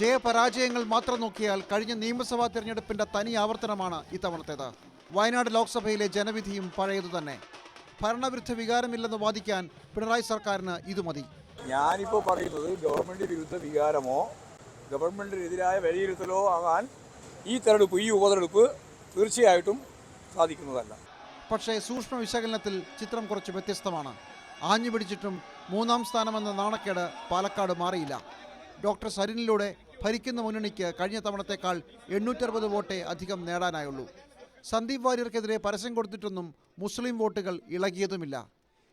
ജയപരാജയങ്ങൾ മാത്രം നോക്കിയാൽ കഴിഞ്ഞ നിയമസഭാ തെരഞ്ഞെടുപ്പിന്റെ തനി ആവർത്തനമാണ് ഇത്തവണത്തേത്. വയനാട് ലോക്സഭയിലെ ജനവിധിയും പഴയതു തന്നെ. ഭരണവിരുദ്ധ വികാരമില്ലെന്ന് വാദിക്കാൻ പിണറായി സർക്കാരിന് ഇത് മതി. ഞാനിപ്പോൾ പറയുന്നത് ഗവൺമെന്റ് വിരുദ്ധ വികാരമോ ഗവൺമെന്റിനെതിരായ വിലയിരുത്തലോ ആകാൻ ഈ ഉപതെരഞ്ഞെടുപ്പ് തീർച്ചയായിട്ടും സാധിക്കുന്നതല്ല. പക്ഷേ സൂക്ഷ്മ വിശകലനത്തിൽ ചിത്രം കുറച്ച് വ്യത്യസ്തമാണ്. ആഞ്ഞു പിടിച്ചിട്ടും മൂന്നാം സ്ഥാനമെന്ന നാണക്കേട് പാലക്കാട് മാറിയില്ല. ഡോക്ടർ സരിനിലൂടെ ഭരിക്കുന്ന മുന്നണിക്ക് കഴിഞ്ഞ തവണത്തേക്കാൾ 860 വോട്ടേ അധികം നേടാനായുള്ളൂ. സന്ദീപ് വാര്യർക്കെതിരെ പരസ്യം കൊടുത്തിട്ടൊന്നും മുസ്ലിം വോട്ടുകൾ ഇളകിയതുമില്ല.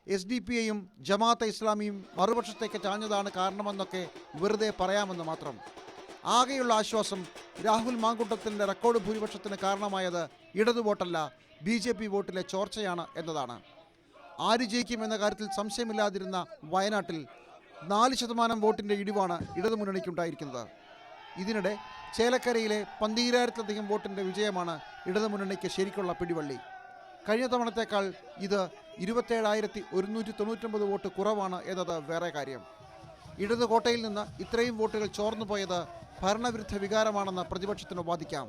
SDP-യും ജമാഅത്തെ ഇസ്ലാമിയും മറുപക്ഷത്തേക്ക് ചാഞ്ഞതാണ് കാരണമെന്നൊക്കെ വെറുതെ പറയാമെന്ന് മാത്രം. ആകെയുള്ള ആശ്വാസം രാഹുൽ മാങ്കൂട്ടത്തിൻ്റെ റെക്കോർഡ് ഭൂരിപക്ഷത്തിന് കാരണമായത് ഇടതു വോട്ടല്ല, BJP വോട്ടിലെ ചോർച്ചയാണ് എന്നതാണ്. ആര് ജയിക്കുമെന്ന കാര്യത്തിൽ സംശയമില്ലാതിരുന്ന വയനാട്ടിൽ 4% വോട്ടിൻ്റെ ഇടിവാണ് ഇടതുമുന്നണിക്കുണ്ടായിരിക്കുന്നത്. ഇതിനിടെ ചേലക്കരയിലെ 12,000-ലധികം വോട്ടിൻ്റെ വിജയമാണ് ഇടതുമുന്നണിക്ക് ശരിക്കുള്ള പിടിവള്ളി. കഴിഞ്ഞ തവണത്തേക്കാൾ ഇത് 27,199 വോട്ട് കുറവാണ് എന്നത് വേറെ കാര്യം. ഇടതു കോട്ടയിൽ നിന്ന് ഇത്രയും വോട്ടുകൾ ചോർന്നുപോയത് ഭരണവിരുദ്ധ വികാരമാണെന്ന് പ്രതിപക്ഷത്തിന് വാദിക്കാം.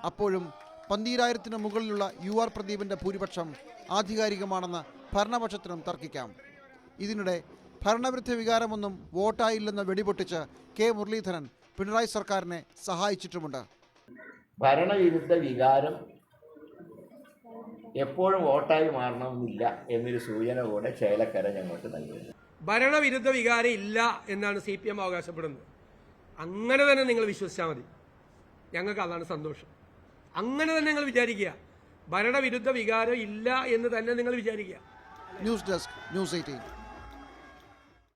അപ്പോഴും 12,000-ന് മുകളിലുള്ള UR പ്രദീപിൻ്റെ ഭൂരിപക്ഷം ആധികാരികമാണെന്ന് ഭരണപക്ഷത്തിനും തർക്കിക്കാം. ഇതിനിടെ ഭരണവിരുദ്ധ വികാരമൊന്നും വോട്ടായില്ലെന്ന് വെടിപൊട്ടിച്ച് K. മുരളീധരൻ പിണറായി സർക്കാരിനെ സഹായിച്ചിട്ടുമുണ്ട്. ഭരണവിരുദ്ധ വികാരം എപ്പോഴും വോട്ടായി മാറണമെന്നില്ല എന്നൊരു സൂചന കൂടെ ചേലക്കര ഞങ്ങൾക്ക് നൽകുന്നു. ഭരണവിരുദ്ധ വികാരം ഇല്ല എന്നാണ് CPM അവകാശപ്പെടുന്നത്. അങ്ങനെ തന്നെ നിങ്ങൾ വിശ്വസിച്ചാൽ മതി. ഞങ്ങൾക്ക് അതാണ് സന്തോഷം. അങ്ങനെ തന്നെ നിങ്ങൾ വിചാരിക്കുക. ഭരണവിരുദ്ധ വികാരം ഇല്ല എന്ന് തന്നെ നിങ്ങൾ വിചാരിക്കുക. News desk, News 18.